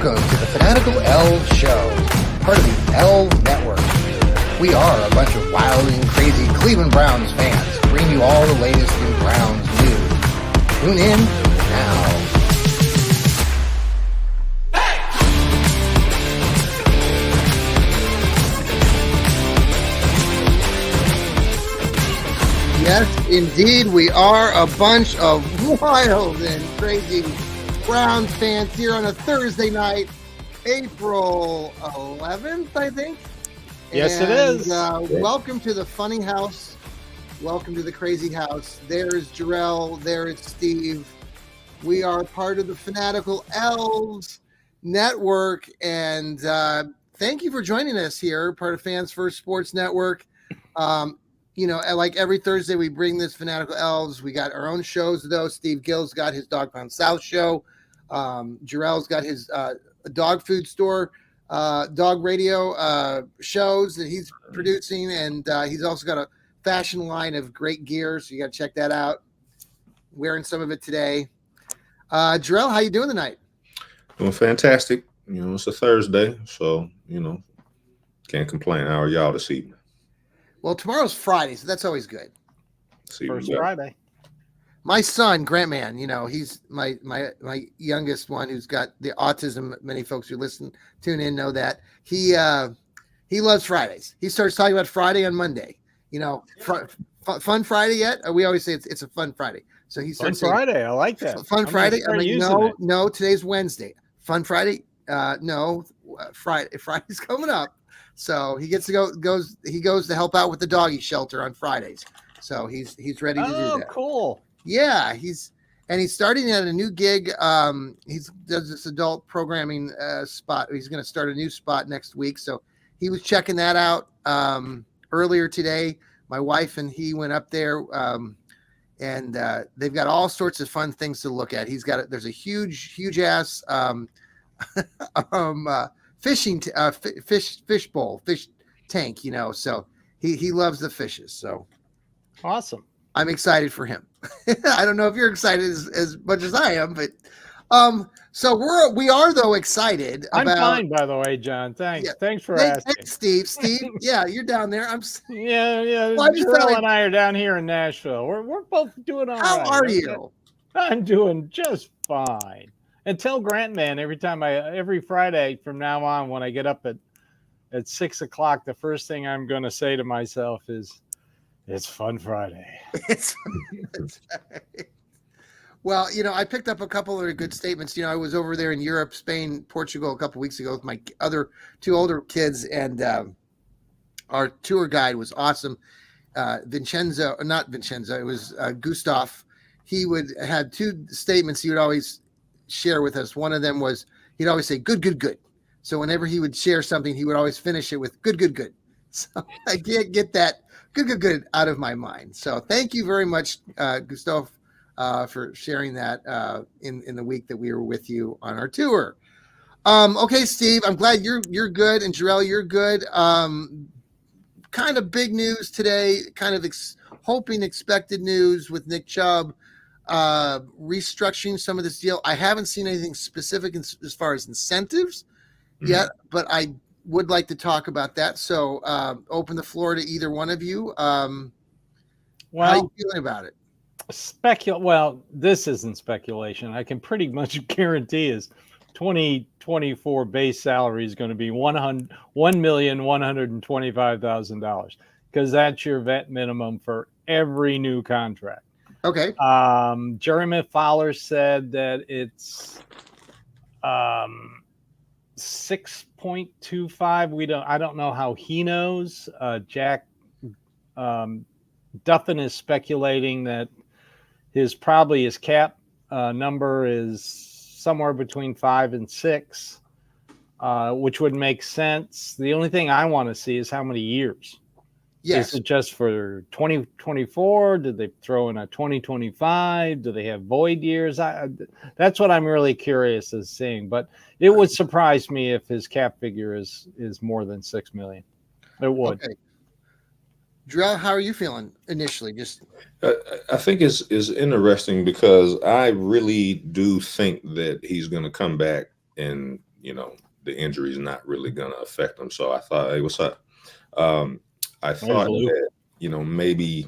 Welcome to the Fanatical Elfz Show, part of the Elfz Network. We are a bunch of wild and crazy Cleveland Browns fans, bringing you all the latest in Browns news. Tune in now. Yes, indeed, we are a bunch of wild and crazy Browns fans here on a Thursday night, April 11th, I think. Yes, it is. Welcome to the funny house. Welcome to the crazy house. There's Jarrell. There's Steve. We are part of the Fanatical Elfz Network, and thank you for joining us here, part of Fans First Sports Network. You know, like every Thursday, we bring this Fanatical Elfz. We got our own shows, though. Steve Gill's got his Dog Pound South show. Jarrell's got his dog food store, dog radio shows that he's producing. And he's also got a fashion line of great gear, so you got to check that out. Wearing some of it today. Jarrell, how you doing tonight? Doing fantastic. You know, it's a Thursday, so, you know, can't complain. How are y'all this evening? Well, tomorrow's Friday, so that's always good. First Friday. My son, Grant Man, you know, he's my youngest one who's got the autism. Many folks who tune in know that. He loves Fridays. He starts talking about Friday on Monday. You know, fun Friday yet? We always say it's a fun Friday. So he starts Fun Friday. I like that. Fun Friday. I'm like, no, today's Wednesday. Fun Friday? No, Friday's coming up. So he gets to goes to help out with the doggy shelter on Fridays. So he's ready to do that. Oh, cool. Yeah, he's starting at a new gig. He does this adult programming spot. He's going to start a new spot next week. So he was checking that out earlier today. My wife and he went up there, and they've got all sorts of fun things to look at. There's a huge ass fish bowl, fish tank, you know, so he loves the fishes. So awesome. I'm excited for him. I don't know if you're excited as much as I am, but so we are though excited. I'm fine, by the way, John. Thanks. Yeah, thanks for asking. Thanks, Steve. Yeah, you're down there. Yeah. Well, Jarrell and I are down here in Nashville. We're both doing all right. How are you? I'm doing just fine. And tell Grant Man every Friday from now on, when I get up at 6 o'clock, the first thing I'm going to say to myself is, "It's Fun Friday." Well, you know, I picked up a couple of good statements. You know, I was over there in Europe, Spain, Portugal a couple of weeks ago with my other two older kids, and our tour guide was awesome. It was Gustav. He would have two statements he would always share with us. One of them was he'd always say good. So whenever he would share something, he would always finish it with good. So I can't get that good out of my mind. So thank you very much, Gustav, for sharing that in the week that we were with you on our tour. Okay, Steve, I'm glad you're good, and Jarrell, you're good. Kind of big news today, kind of hoping expected news with Nick Chubb restructuring some of this deal. I haven't seen anything specific as far as incentives yet, but I would like to talk about that. So open the floor to either one of you. How are you feeling about it? Well, this isn't speculation. I can pretty much guarantee his 2024 base salary is going to be $1,125,000 because that's your vet minimum for every new contract. Okay. Jeremy Fowler said that it's 6.25. I don't know how he knows. Jack Duffin is speculating that his cap number is somewhere between 5 and 6, which would make sense. The only thing I want to see is how many years. Yes. Is it just for 2024? Did they throw in a 2025? Do they have void years? That's what I'm really curious as seeing. But it would surprise me if his cap figure is more than $6 million. It would. Okay. Jarrell, how are you feeling initially? I think it's interesting because I really do think that he's going to come back and the injury is not really going to affect him. So I thought, hey, what's up? I thought Lou. that, maybe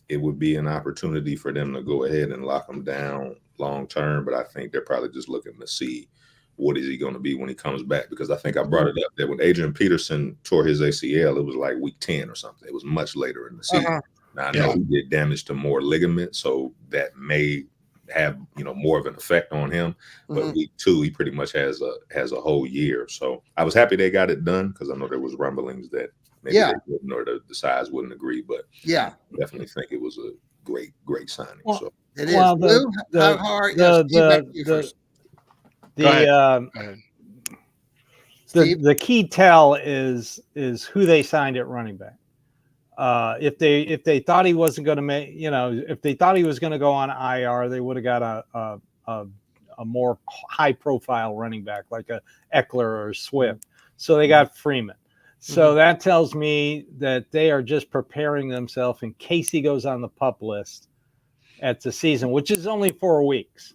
it would be an opportunity for them to go ahead and lock him down long term. But I think they're probably just looking to see what is he going to be when he comes back. Because I think I brought it up that when Adrian Peterson tore his ACL, it was like week 10 or something. It was much later in the season. Now, I know he did damage to more ligaments, so that may have more of an effect on him. But week 2, he pretty much has a whole year. So I was happy they got it done, because I know there was rumblings that maybe they wouldn't, or the sides wouldn't agree. But I definitely think it was a great signing. Well, so it is. Well, Lou, how are the key tell is who they signed at running back. If they thought he wasn't going to make, if they thought he was going to go on IR, they would have got a more high profile running back like a Eckler or Swift. So they got Freeman. So that tells me that they are just preparing themselves in case he goes on the PUP list at the season, which is only 4 weeks.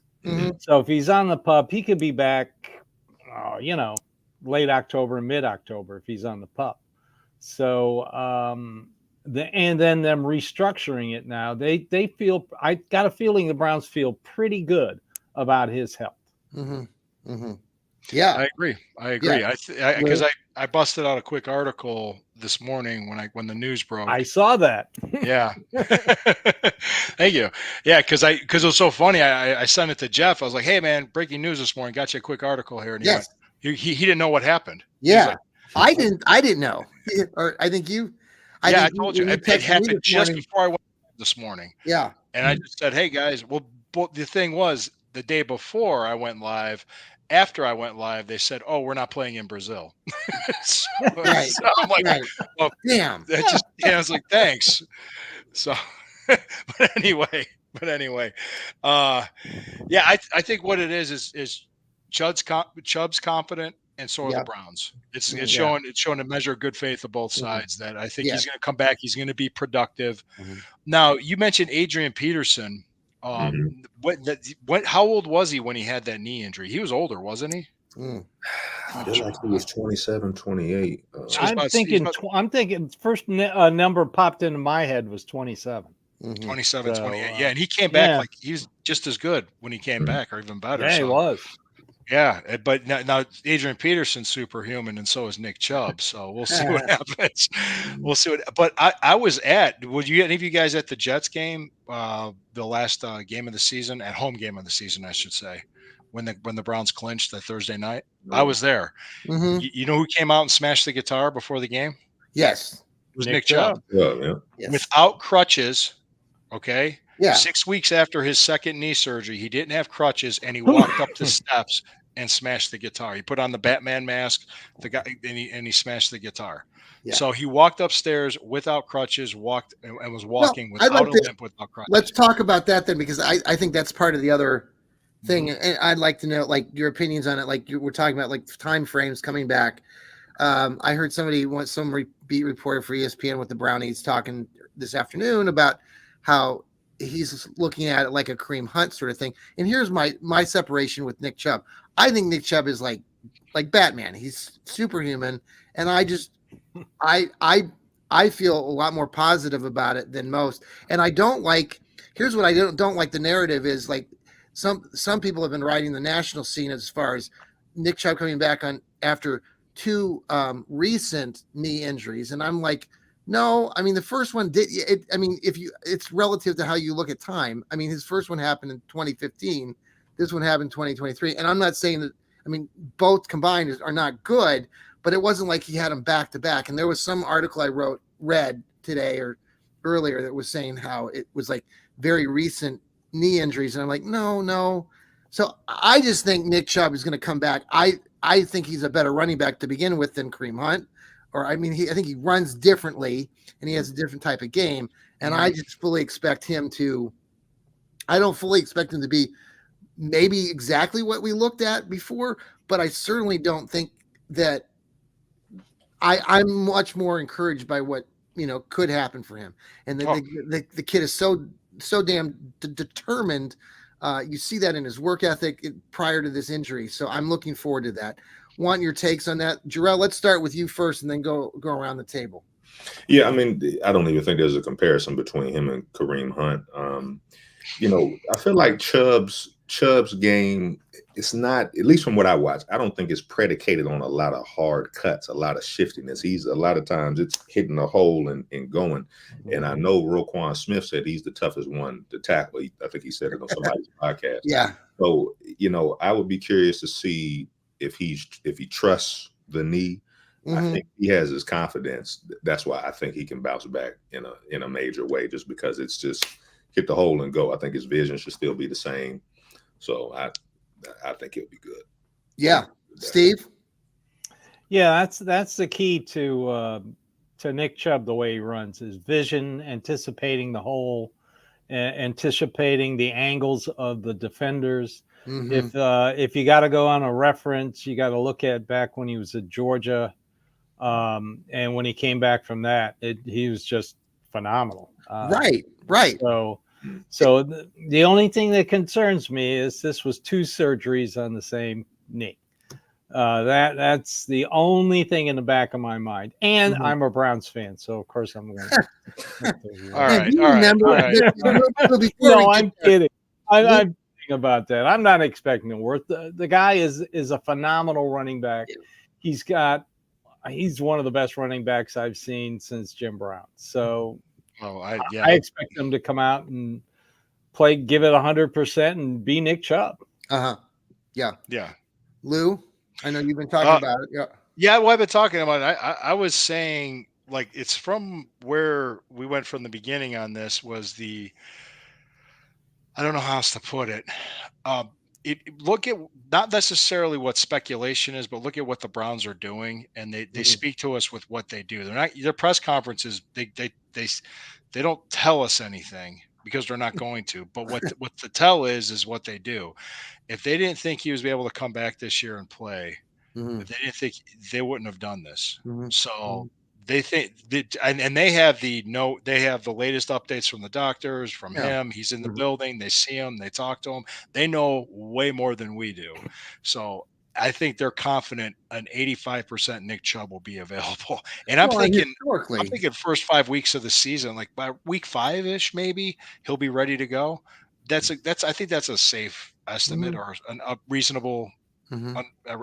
So if he's on the PUP, he could be back, late October, mid-October if he's on the PUP. So, and then them restructuring it now, they feel, I got a feeling the Browns feel pretty good about his health. Yeah, I agree. Yeah. Because I busted out a quick article this morning when the news broke. I saw that. Yeah. Thank you. Yeah, because it was so funny. I sent it to Jeff. I was like, "Hey man, breaking news this morning. Got you a quick article here." And he went, he didn't know what happened. Yeah, like, I didn't know. Or I think you. I told you it happened just before I went this morning. Yeah, and I just said, "Hey guys, well, the thing was the day before I went live." After I went live, they said, "Oh, we're not playing in Brazil." So I'm like, "Well, damn." I was like, "Thanks." So, but anyway, I think what it is Chubb's confident, and so are the Browns. It's showing a measure of good faith of both sides that I think he's going to come back. He's going to be productive. Now, you mentioned Adrian Peterson. How old was he when he had that knee injury? He was older, wasn't he? I feel like he was 27, 28. I'm thinking first number popped into my head was 27. 27, 28. Yeah, and he came back like he was just as good when he came back, or even better. Yeah, he was. Yeah, but now Adrian Peterson's superhuman, and so is Nick Chubb. So we'll see what happens. We'll see what. But I was would you any of you guys at the Jets game, the last game of the season, at home game of the season, I should say, when the Browns clinched that Thursday night? I was there. You know who came out and smashed the guitar before the game? Yes, it was Nick Chubb. Yes. Without crutches. Okay. Yeah. 6 weeks after his second knee surgery, he didn't have crutches, and he walked up the steps and smashed the guitar. He put on the Batman mask, and he smashed the guitar. Yeah. So he walked upstairs without crutches, and was walking without a limp, without crutches. Let's talk about that then, because I think that's part of the other thing, and I'd like to know like your opinions on it. Like we're talking about like time frames coming back. I heard some beat reporter for ESPN with the Brownies talking this afternoon about how he's looking at it like a Kareem Hunt sort of thing. And here's my separation with Nick Chubb. I think Nick Chubb is like Batman. He's superhuman, and I feel a lot more positive about it than most. And I don't like. Here's what I don't like. The narrative is like some people have been writing the national scene as far as Nick Chubb coming back on after 2 recent knee injuries, and I'm like, no. I mean, the first one did. It's relative to how you look at time. I mean, his first one happened in 2015. This one happened in 2023. And I'm not saying that. I mean, both combined are not good, but it wasn't like he had them back to back. And there was some article I read today or earlier that was saying how it was like very recent knee injuries, and I'm like, no. So I just think Nick Chubb is going to come back. I think he's a better running back to begin with than Kareem Hunt. I think he runs differently, and he has a different type of game. And I just fully expect him to. I don't fully expect him to be maybe exactly what we looked at before, but I certainly don't think that. I'm much more encouraged by what could happen for him, and the kid is so damn determined. You see that in his work ethic prior to this injury. So I'm looking forward to that. want your takes on that. Jarrell, let's start with you first, and then go around the table. Yeah, I mean, I don't even think there's a comparison between him and Kareem Hunt. I feel like Chubb's game, it's not, at least from what I watch, I don't think it's predicated on a lot of hard cuts, a lot of shiftiness. He's a lot of times it's hitting a hole and going. And I know Roquan Smith said he's the toughest one to tackle. I think he said it on somebody's podcast. Yeah. So, I would be curious to see if he trusts the knee. I think he has his confidence. That's why I think he can bounce back in a major way, just because it's just hit the hole and go. I think his vision should still be the same. So I think he'll be good. Yeah. Steve? Yeah, that's the key to Nick Chubb, the way he runs, his vision, anticipating the hole, anticipating the angles of the defenders. If you got to go on a reference, you got to look at back when he was at Georgia. And when he came back from that, he was just phenomenal. Right. So the only thing that concerns me is this was 2 surgeries on the same knee. That's the only thing in the back of my mind. And I'm a Browns fan, so of course I'm going to. All right. No, I'm kidding. I'm kidding about that. I'm not expecting the worst. The guy is a phenomenal running back. He's one of the best running backs I've seen since Jim Brown. So I expect him to come out and play, give it 100% and be Nick Chubb. Yeah. Lou, I know you've been talking about it. Yeah, well, I've been talking about it. I was saying, like, it's from where we went from the beginning on this was I don't know how else to put it. Look at not necessarily what speculation is, but look at what the Browns are doing, and they speak to us with what they do. They're not, their press conferences. They don't tell us anything because they're not going to. But what the tell is what they do. If they didn't think he was be able to come back this year and play, if they didn't think, they wouldn't have done this. So they think, and they have the latest updates from the doctors, from him. He's in the building. They see him. They talk to him. They know way more than we do. So I think they're confident an 85% Nick Chubb will be available. And I'm thinking first 5 weeks of the season, like by week 5-ish, maybe he'll be ready to go. I think that's a safe estimate or a reasonable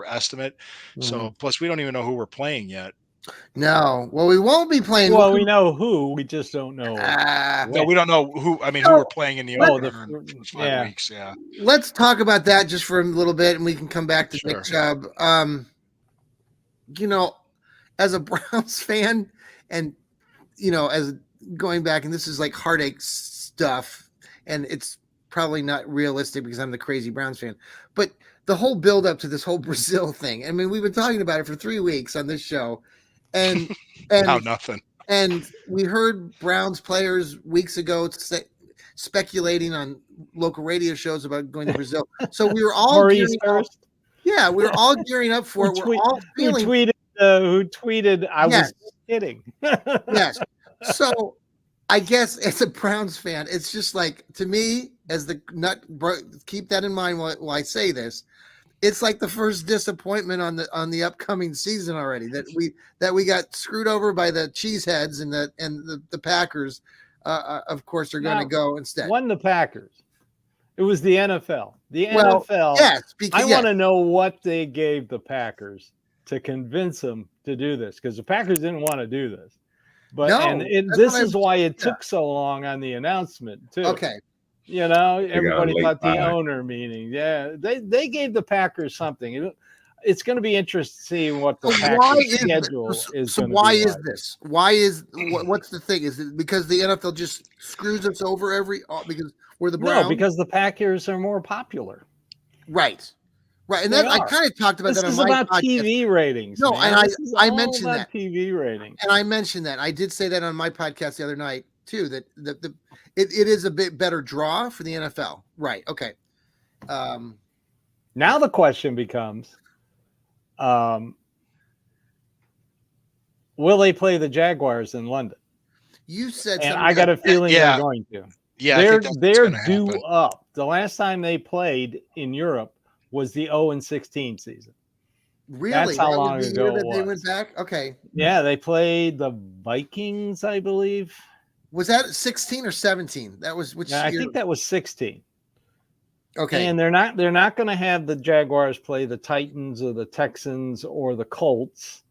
estimate. So plus we don't even know who we're playing yet. No. Well, we won't be playing. Well, we know who. We just don't know. No, we don't know who. I mean, who we're playing in the opener in 5 weeks. Yeah. Let's talk about that just for a little bit, and we can come back to Nick Chubb. As a Browns fan, and as going back, and this is like heartache stuff, and it's probably not realistic because I'm the crazy Browns fan, but the whole build up to this whole Brazil thing. I mean, we've been talking about it for 3 weeks on this show. And now nothing. And we heard Browns players weeks ago speculating on local radio shows about going to Brazil. So we were all gearing up. Yeah, we were all gearing up for it. We're all feeling. Who tweeted? I was kidding. Yes. So I guess as a Browns fan, it's just like, to me, as the keep that in mind while I say this. It's like the first disappointment on the upcoming season already, that we got screwed over by the cheeseheads and the Packers. Of course, are going to go instead. Won the Packers. It was the NFL. The NFL. Yes. I want to know what they gave the Packers to convince them to do this, because the Packers didn't want to do this. But this is why it took so long on the announcement too. Okay. Everybody thought the owner meeting. Yeah, they gave the Packers something. It's going to be interesting to see what the Packers schedule is. So why is this? What's the thing? Is it because the NFL just screws us over because we're the Browns? No, because the Packers are more popular. Right. And I kind of talked about that on my podcast. This is about TV ratings. No, man. and I mentioned that. TV ratings. And I mentioned that. I did say that on my podcast the other night too, that it is a bit better draw for the NFL. Right. Okay. Now the question becomes, will they play the Jaguars in London? You said, and I got a feeling they're going to. Yeah, they're due up. The last time they played in Europe was the 0-16 season. Really? That's how That was long the ago year that it they was. went back? Okay. Yeah, they played the Vikings, I believe. Was that 16 or 17? That was which Yeah, I year? think that was 16. Okay. And they're not going to have the Jaguars play the Titans or the Texans or the Colts.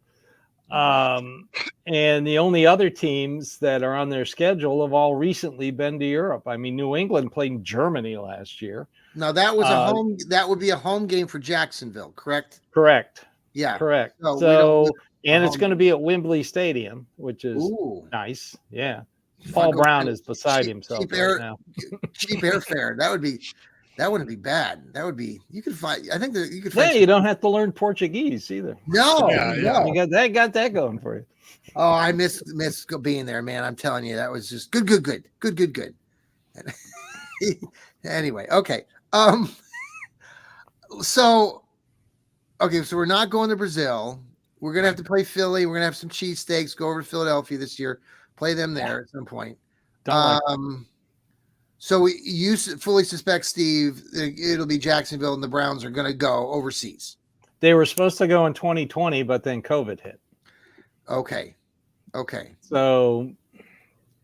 And the only other teams that are on their schedule have all recently been to Europe. I mean, New England played Germany last year. Now that was that would be a home game for Jacksonville, correct? Correct. Yeah. Correct. So we don't So, lose and a it's home going to game. be at Wembley Stadium, which is Ooh. nice. Yeah. If I Paul go Brown get is beside cheap himself right air, now. cheap airfare. That wouldn't be bad. That would be, you could find, I think that you could Yeah, find you don't have to learn Portuguese either. No, Yeah, no. You got that going for you. Oh, I miss being there, man. I'm telling you, that was just good. Anyway, okay. So we're not going to Brazil. We're gonna have to play Philly. We're gonna have some cheesesteaks. Go over to Philadelphia this year. Play them there at some point. So you fully suspect, Steve, it'll be Jacksonville and the Browns are gonna go overseas. They were supposed to go in 2020, but then COVID hit. Okay. So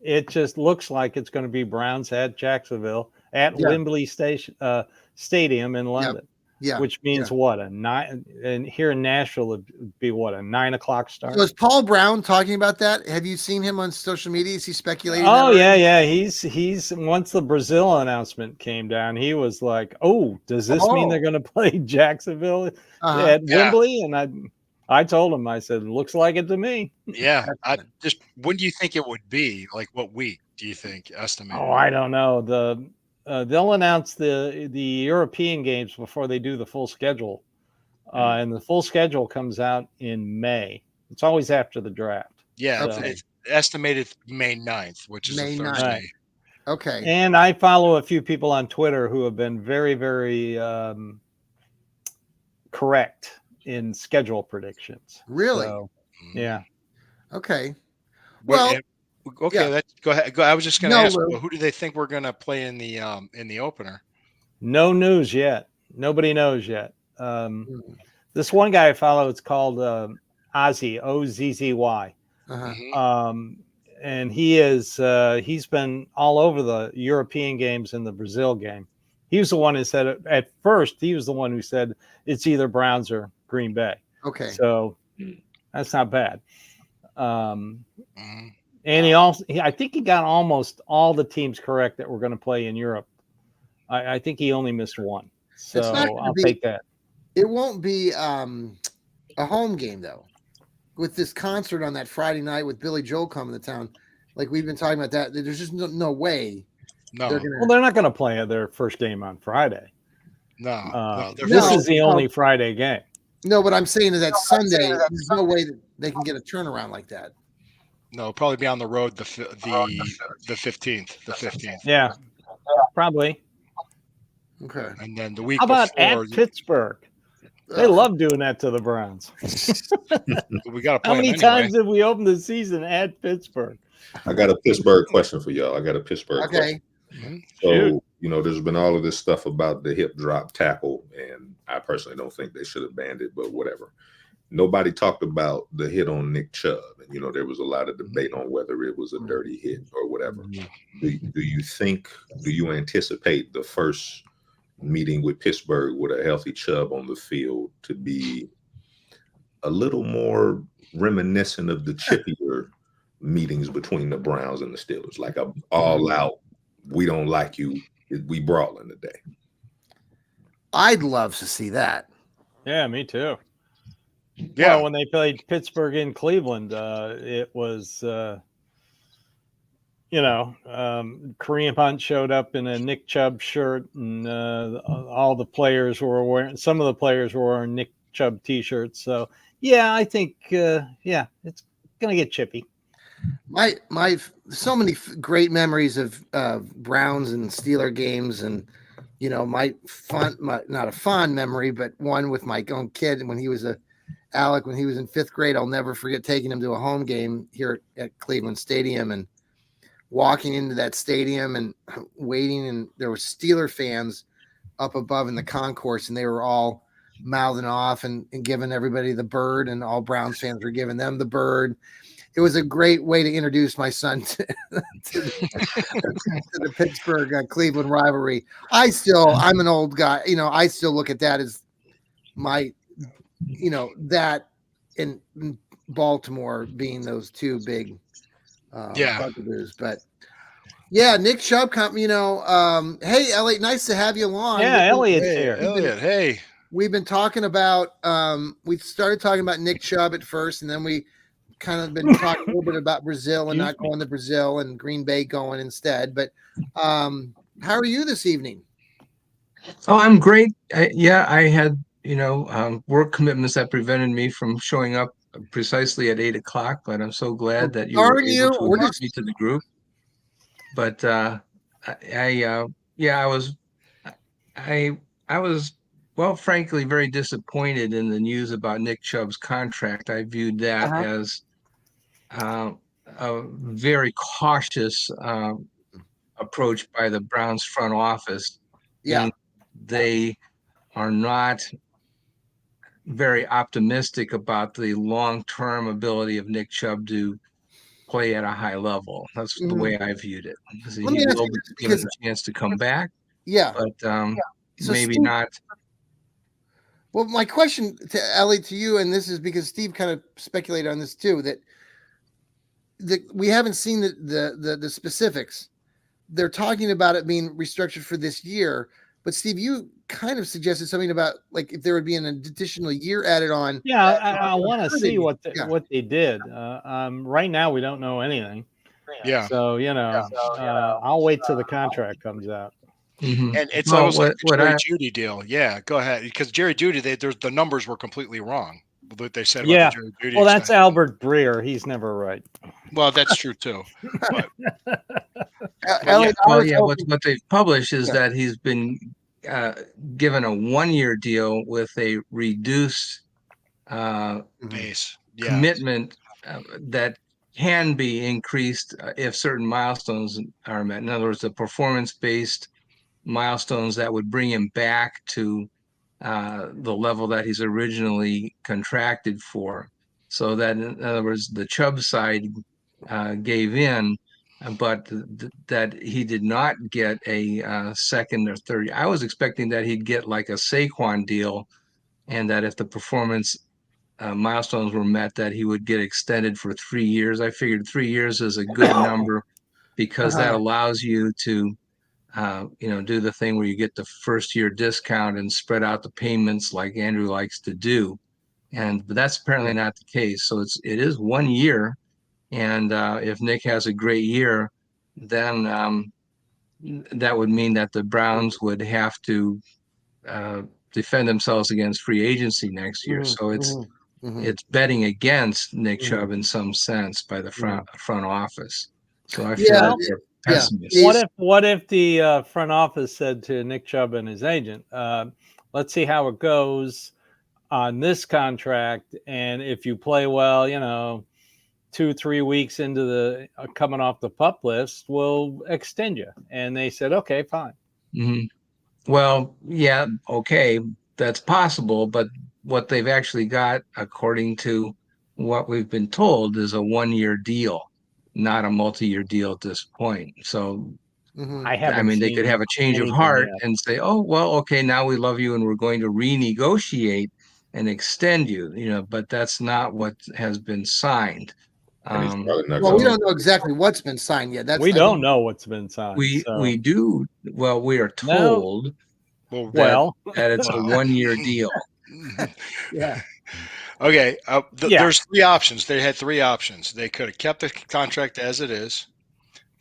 it just looks like it's going to be Browns at Jacksonville at Wembley Stadium in London. Yeah. Which means what? A 9, and here in Nashville it'd be what, a 9 o'clock start. So is Paul Brown talking about that? Have you seen him on social media? Is he speculating? Oh yeah. He's once the Brazil announcement came down, he was like, "Oh, does this mean they're going to play Jacksonville at Wembley?" And I told him, I said, "Looks like it to me." Yeah. When do you think it would be? Like what week do you think estimated? Oh, I don't know. They'll announce the European games before they do the full schedule, and the full schedule comes out in May. It's always after the draft. Yeah, it's estimated May 9th, which is a Thursday. Right. Okay. And I follow a few people on Twitter who have been very, very correct in schedule predictions. Really? So, yeah. Okay. Well, go ahead. I was just going to ask, who do they think we're going to play in the opener? No news yet. Nobody knows yet. This one guy I follow, it's called Ozzy, Ozzzy. And he's been all over the European games and the Brazil game. He was the one who said it at first. He was the one who said it's either Browns or Green Bay. Okay. So that's not bad. And I think he got almost all the teams correct that were going to play in Europe. I think he only missed one. So I'll take that. It won't be a home game though. With this concert on that Friday night with Billy Joel coming to town, like we've been talking about that, there's just no way. No. They're not going to play their first game on Friday. No. This is the only Friday game. No, but I'm saying that Sunday, there's no way that they can get a turnaround like that. No, probably be on the road the 15th. The 15th. Yeah, probably. Okay. And then the week How about before, at Pittsburgh? They love doing that to the Browns. we got to play. How many times have we opened the season at Pittsburgh? I got a Pittsburgh question for y'all. Okay. Question. So, there's been all of this stuff about the hip drop tackle, and I personally don't think they should have banned it, but whatever. Nobody talked about the hit on Nick Chubb, and there was a lot of debate on whether it was a dirty hit or whatever. Do you anticipate the first meeting with Pittsburgh with a healthy Chubb on the field to be a little more reminiscent of the chippier meetings between the Browns and the Steelers, like a all out, we don't like you, we brawling today? I'd love to see that. Yeah, me too. Yeah, well, when they played Pittsburgh in Cleveland, it was, Kareem Hunt showed up in a Nick Chubb shirt, and all the players were wearing. Some of the players were wearing Nick Chubb T-shirts. So yeah, I think it's gonna get chippy. My so many great memories of Browns and Steeler games, and not a fond memory, but one with my own kid when he was Alec, when he was in 5th grade. I'll never forget taking him to a home game here at Cleveland Stadium and walking into that stadium and waiting, and there were Steeler fans up above in the concourse, and they were all mouthing off and giving everybody the bird, and all Browns fans were giving them the bird. It was a great way to introduce my son to the Pittsburgh Cleveland rivalry. I'm an old guy. I still look at that as my, that in Baltimore being those two big bugaboos. But yeah, Nick Chubb, hey, Elliot, nice to have you along. Yeah, Elliot's here. Elliot, hey. We've been talking about, we started talking about Nick Chubb at first, and then we kind of been talking a little bit about Brazil and not going to Brazil and Green Bay going instead. But how are you this evening? Oh, I'm great. I had, work commitments that prevented me from showing up precisely at 8:00, but I'm so glad that you were able to invite me to the group. But I was, well, frankly, very disappointed in the news about Nick Chubb's contract. I viewed that as a very cautious approach by the Browns front office. Yeah. They are not very optimistic about the long-term ability of Nick Chubb to play at a high level. That's the way I viewed it. He will be given a chance to come back. Yeah. But So maybe Steve, not. Well, my question to Ellie, to you, and this is because Steve kind of speculated on this too, that we haven't seen the specifics. They're talking about it being restructured for this year, but Steve, you kind of suggested something about like if there would be an additional year added on. Yeah, I want to see what they did. Right now, we don't know anything. Yeah. So I'll wait till the contract comes out. Mm-hmm. And it's almost like the Jerry Jeudy deal. Yeah, go ahead. Because Jerry Jeudy, the numbers were completely wrong. What they said about the Jerry Jeudy. Well, that's Albert Breer. He's never right. Well, that's true too. But, what they've published is that he's been given a 1-year deal with a reduced base commitment that can be increased if certain milestones are met. In other words, the performance-based milestones that would bring him back to the level that he's originally contracted for. So that, in other words, the Chubb side gave in, but that he did not get a second or third. I was expecting that he'd get like a Saquon deal, and that if the performance milestones were met, that he would get extended for 3 years. I figured 3 years is a good number because that allows you to do the thing where you get the first year discount and spread out the payments like Andrew likes to do. But that's apparently not the case. So it is 1 year. And if Nick has a great year, then that would mean that the Browns would have to defend themselves against free agency next year. So it's betting against Nick Chubb in some sense by the front office. So I feel like they're pessimists. What if the front office said to Nick Chubb and his agent, let's see how it goes on this contract, and if you play well, 2-3 weeks into the coming off the PUP list, we'll extend you. And they said, okay, fine. Mm-hmm. Well, yeah, okay, that's possible, but what they've actually got, according to what we've been told, is a 1-year deal, not a multi-year deal at this point. So they could have a change of heart and say, oh, well, okay, now we love you and we're going to renegotiate and extend you, but that's not what has been signed. We don't know exactly what's been signed yet. We don't know what's been signed. We do. Well, we are told that it's a 1-year deal. Yeah. Okay. There's 3 options. They had 3 options. They could have kept the contract as it is.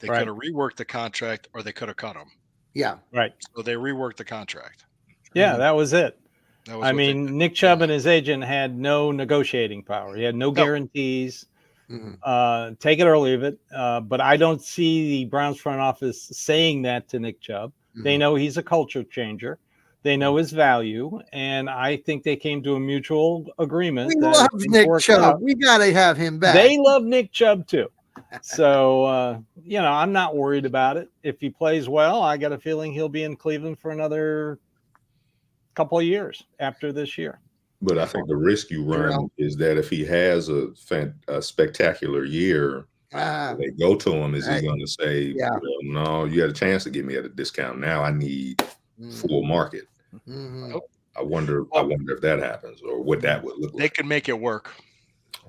They could have reworked the contract, or they could have cut them. Yeah. Right. So they reworked the contract. Yeah, that was it. Nick Chubb and his agent had no negotiating power. He had no guarantees. Take it or leave it. But I don't see the Browns front office saying that to Nick Chubb. They know he's a culture changer. They know his value, and I think they came to a mutual agreement. We love Nick Chubb. We got to have him back. They love Nick Chubb too. So, I'm not worried about it. If he plays well, I got a feeling he'll be in Cleveland for another couple of years after this year. But I think the risk you run is that if he has a spectacular year, they go to him, is he going to say, well, no, you had a chance to get me at a discount. Now I need full market. I wonder if that happens or what that would look like. They could make it work.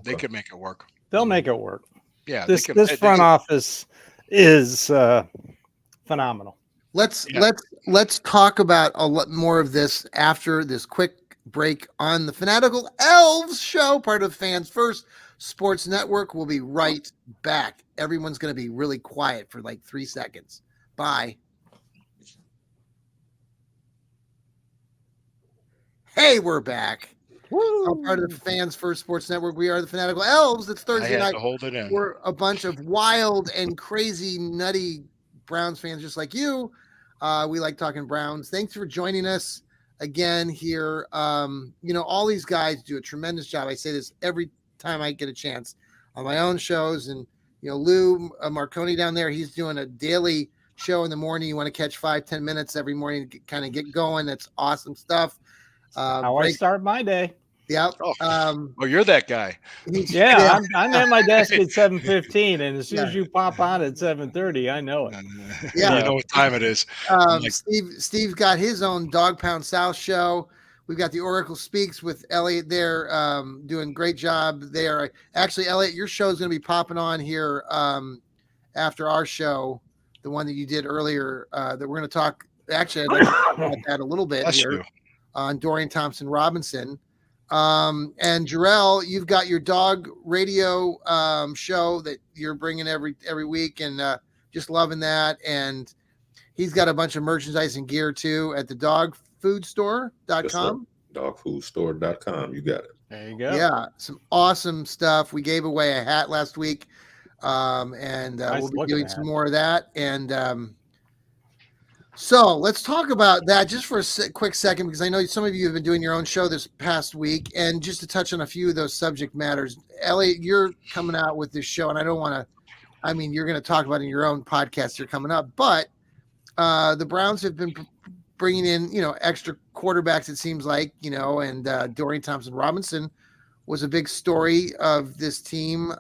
They could make it work. They'll make it work. Yeah. This front office is phenomenal. Let's talk about a lot more of this after this quick break on the Fanatical Elfz Show, part of Fans First Sports Network. We'll be right back. Everyone's going to be really quiet for like 3 seconds. Bye. Hey, we're back. I'm part of the Fans First Sports Network. We are the Fanatical Elfz. It's Thursday night. To hold it in. We're a bunch of wild and crazy, nutty Browns fans just like you. We like talking Browns. Thanks for joining us again here. All these guys do a tremendous job. I say this every time I get a chance on my own shows. And, Lou Marconi down there, he's doing a daily show in the morning. You want to catch 5-10 minutes every morning to kind of get going. That's awesome stuff. How I start my day. Yeah. You're that guy. Yeah, I'm at my desk at 7:15, and as soon as you pop on at 7:30, I know it. Yeah, you know what time it is. Steve's got his own Dog Pound South show. We've got the Oracle Speaks with Elliot there, doing a great job there. Actually, Elliot, your show is going to be popping on here after our show, the one that you did earlier. That we're going to talk. Actually, I'd like to talk about that a little bit here on Dorian Thompson-Robinson. And Jarrell, you've got your dog radio show that you're bringing every week, and just loving that. And he's got a bunch of merchandise and gear too at the dogfoodstore.com. Dogfoodstore.com. You got it. There you go. Yeah, some awesome stuff. We gave away a hat last week, and Nice we'll be doing some hat. more of that. And so let's talk about that just for a quick second, because I know some of you have been doing your own show this past week, and just to touch on a few of those subject matters. Elliot, you're coming out with this show, and I don't want to, you're going to talk about it in your own podcast here coming up, but the Browns have been bringing in, extra quarterbacks, it seems like, and Dorian Thompson-Robinson was a big story of this team.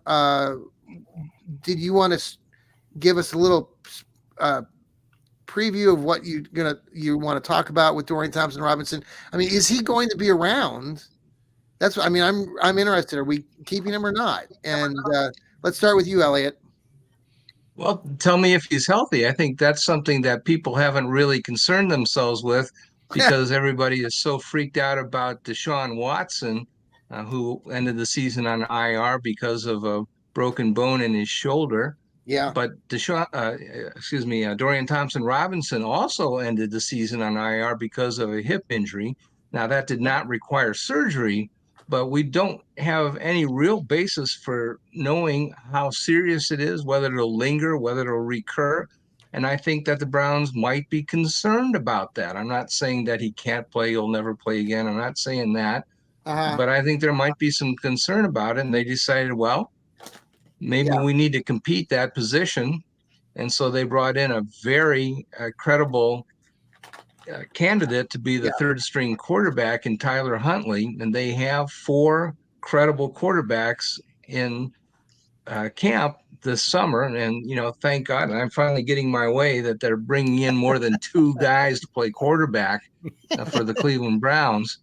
Did you want to give us a little preview of what you want to talk about with Dorian Thompson-Robinson? Is he going to be around? That's what I'm interested. Are we keeping him or not? And let's start with you, Elliot. Well, tell me if he's healthy. I think that's something that people haven't really concerned themselves with, because everybody is so freaked out about Deshaun Watson, who ended the season on IR because of a broken bone in his shoulder. Yeah. But Dorian Thompson-Robinson also ended the season on IR because of a hip injury. Now, that did not require surgery, but we don't have any real basis for knowing how serious it is, whether it'll linger, whether it'll recur. And I think that the Browns might be concerned about that. I'm not saying that he can't play, he'll never play again. I'm not saying that. But I think there might be some concern about it. And they decided, well, maybe we need to compete that position. And so they brought in a very credible candidate to be the third string quarterback in Tyler Huntley. And they have 4 credible quarterbacks in camp this summer. And, thank God, and I'm finally getting my way that they're bringing in more than 2 guys to play quarterback for the Cleveland Browns.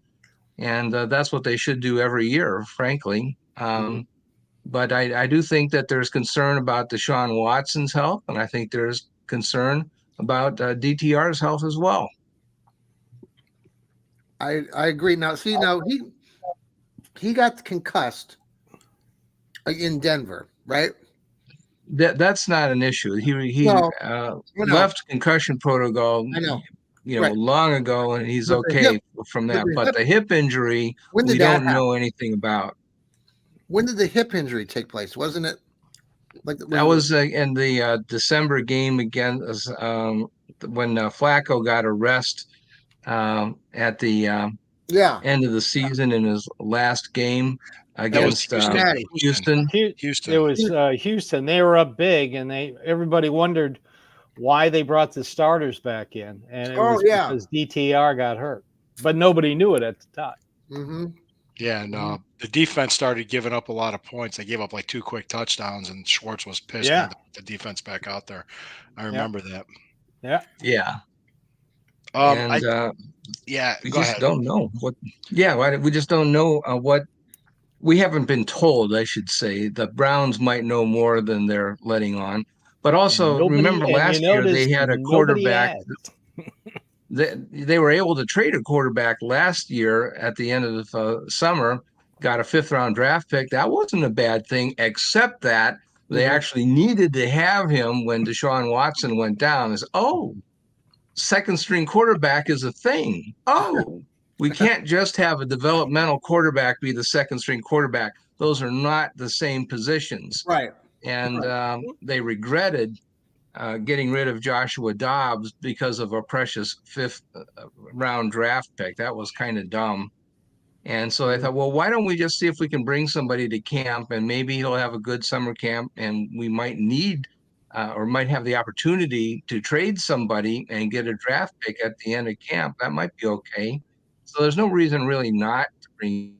And that's what they should do every year, frankly. But I do think that there's concern about Deshaun Watson's health, and I think there's concern about DTR's health as well. I agree. Now, see, he got concussed in Denver, right? That's not an issue. He left concussion protocol. I know. Long ago, and he's okay from that. But the hip injury, we don't know anything about. When did the hip injury take place? Wasn't it that was in the December game again, when Flacco got a rest at the end of the season in his last game against Houston. It was Houston. They were up big, and everybody wondered why they brought the starters back in, and it was because DTR got hurt. but nobody knew it at the time. Mm-hmm. Yeah, and the defense started giving up a lot of points. They gave up like 2 quick touchdowns, and Schwartz was pissed. Yeah. Had the defense back out there. I remember that. Yeah. Yeah. I And we go just ahead. don't know what. Yeah, we just don't know what. We haven't been told, I should say. The Browns might know more than they're letting on. But also, remember last year they had a quarterback. They were able to trade a quarterback last year at the end of the summer, got a 5th-round draft pick. That wasn't a bad thing, except that they actually needed to have him when Deshaun Watson went down. Is second-string quarterback is a thing. We can't just have a developmental quarterback be the second-string quarterback. Those are not the same positions. Right. And they regretted getting rid of Joshua Dobbs because of a precious 5th-round draft pick. That was kind of dumb. And so I thought, well, why don't we just see if we can bring somebody to camp, and maybe he'll have a good summer camp, and we might need or might have the opportunity to trade somebody and get a draft pick at the end of camp. That might be okay. So there's no reason really not to bring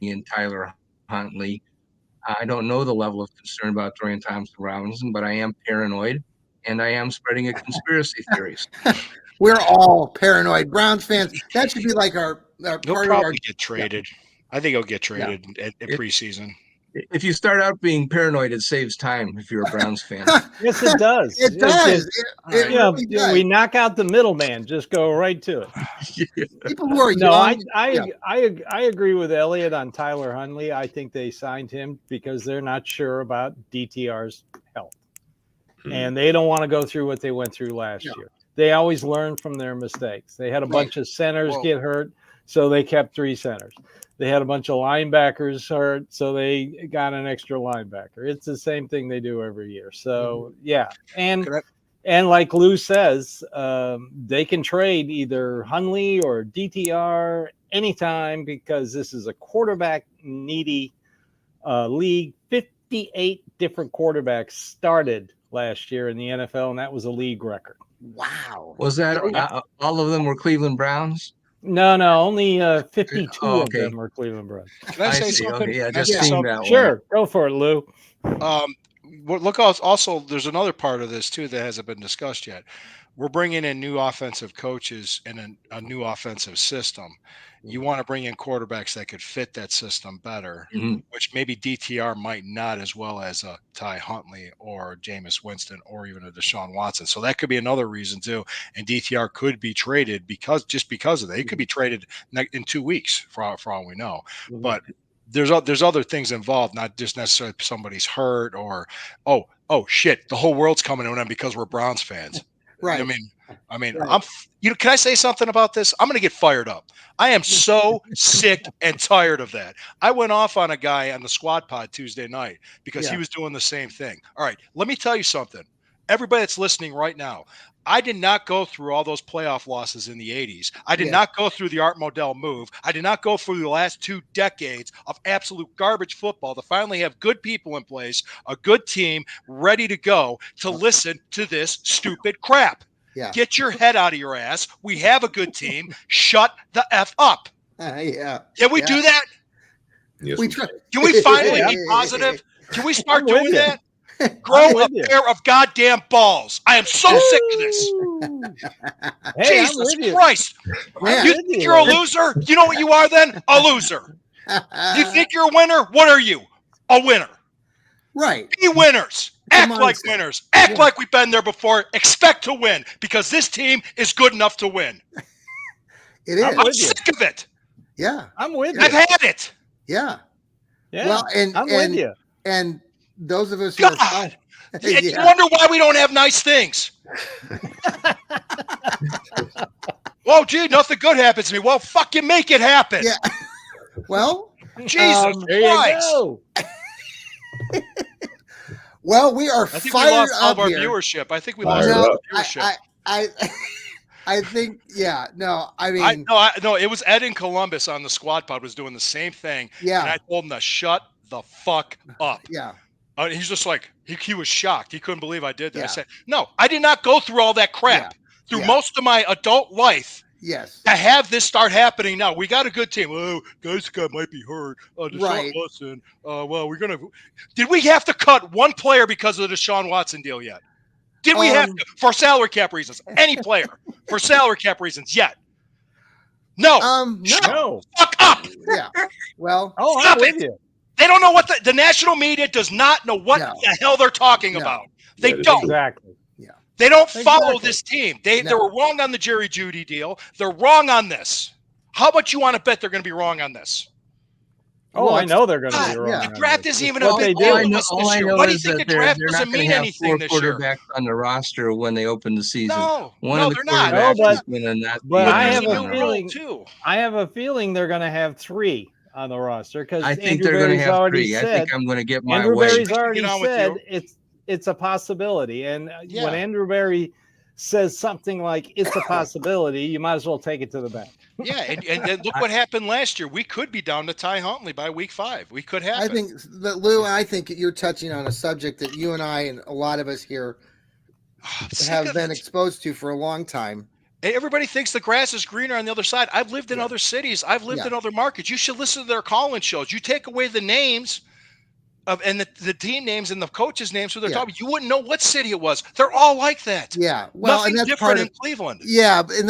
in Tyler Huntley. I don't know the level of concern about Dorian Thompson-Robinson, but I am paranoid. And I am spreading a conspiracy theories. We're all paranoid Browns fans. That should be like our He'll part of probably our. get traded. I think he'll get traded at preseason. If you start out being paranoid, it saves time if you're a Browns fan. Yes, it does. It does. It really does. We knock out the middleman. Just go right to it. People who are No, young. I agree with Elliot on Tyler Huntley. I think they signed him because they're not sure about DTR's health. And they don't want to go through what they went through last year. They always learn from their mistakes. They had a bunch of centers get hurt, so they kept 3 centers. They had a bunch of linebackers hurt, so they got an extra linebacker. It's the same thing they do every year. So, And like Lou says, they can trade either Huntley or DTR anytime because this is a quarterback-needy league. 58 different quarterbacks started last year in the NFL, and that was a league record. Wow. Was that all of them were Cleveland Browns? No, only 52 of them were Cleveland Browns. Can I say something? Okay. Yeah, Can I just say seemed something? that way. Sure, go for it, Lou. Look, also, there's another part of this, too, that hasn't been discussed yet. We're bringing in new offensive coaches and a new offensive system. You want to bring in quarterbacks that could fit that system better, which maybe DTR might not as well as a Ty Huntley or Jameis Winston or even a Deshaun Watson. So that could be another reason, too. And DTR could be traded because of that. He could be traded in 2 weeks for all we know. But there's other things involved, not just necessarily somebody's hurt or, oh shit, the whole world's coming on them because we're Browns fans. Right. I mean, right. Can I say something about this? I'm going to get fired up. I am so sick and tired of that. I went off on a guy on the squad pod Tuesday night because he was doing the same thing. All right, let me tell you something. Everybody that's listening right now, I did not go through all those playoff losses in the 80s. I did not go through the Art Modell move. I did not go through the last 2 decades of absolute garbage football to finally have good people in place, a good team ready to go to listen to this stupid crap. Yeah. Get your head out of your ass. We have a good team. Shut the F up. Yeah. Can we do that? Yes, Can we finally be positive? Can we start doing that? Grow a pair of goddamn balls. I am so sick of this. Hey, Jesus Christ. You think you're a loser? You know what you are then? A loser. You think you're a winner? What are you? A winner. Right. Be winners. Act like winners. Act like we've been there before. Expect to win because this team is good enough to win. It is. I'm sick of it. Yeah. I'm with you. I've had it. Yeah. Yeah. Well, I'm with you. And those of us who God. You wonder why we don't have nice things. Oh, gee, nothing good happens to me. Well, fucking make it happen. Yeah. Well, Jesus there Christ. you go. Well, we are I think fired we lost all up of our here. viewership. I think we lost Fired all up. our viewership. I think, no, I mean, No, it was Ed in Columbus on the squad pod was doing the same thing. Yeah. And I told him to shut the fuck up. yeah. He's just like, he was shocked. He couldn't believe I did that. Yeah. I said, no, I did not go through all that crap. Through Yeah. most of my adult life, Yes. To have this start happening now, we got a good team. Oh, guys might be hurt. Deshaun Right. Watson. Well, we're gonna. Did we have to cut one player because of the Deshaun Watson deal yet? Did we have to for salary cap reasons? Any player for salary cap reasons yet? No. No. Fuck up. Yeah. Well. Oh, Stop I'm with it. you. They don't know what the national media does not know what No. the hell they're talking No. about. They That is don't. true. Exactly. They don't follow Exactly. this team. They No. were wrong on the Jerry Jeudy deal. They're wrong on this. How about you want to bet they're going to be wrong on this? Oh, Well, I know they're going to God, be wrong. yeah. The on draft this. isn't It's even a what big they deal do. to us all this I year. know Why do you is think that the they're draft not doesn't going mean to have anything 4 this year? quarterbacks on the roster when they open the season. No, One no, of the they're not. quarterbacks No, is going to not but be I there's have a a new rule feeling- too. I have a feeling they're going to have 3 on the roster because I think Andrew they're going to Berry's have already 3. I said. think I'm going to get my Andrew way. Berry's Get already on with said you. it's a possibility, and Yeah. when Andrew Berry says something like it's a possibility, you might as well take it to the bank. Yeah, and then look what happened last year. We could be down to Ty Huntley by week 5. We could happen. I think that Lou, I think you're touching on a subject that you and I and a lot of us here have been exposed to for a long time. Everybody thinks the grass is greener on the other side. I've lived in Yeah. other cities. I've lived Yeah. in other markets. You should listen to their call-in shows. You take away the names of and the team names and the coaches' names who they're Yeah. talking. You wouldn't know what city it was. They're all like that. Yeah. Well, Nothing and that's different part in of Cleveland. yeah, but in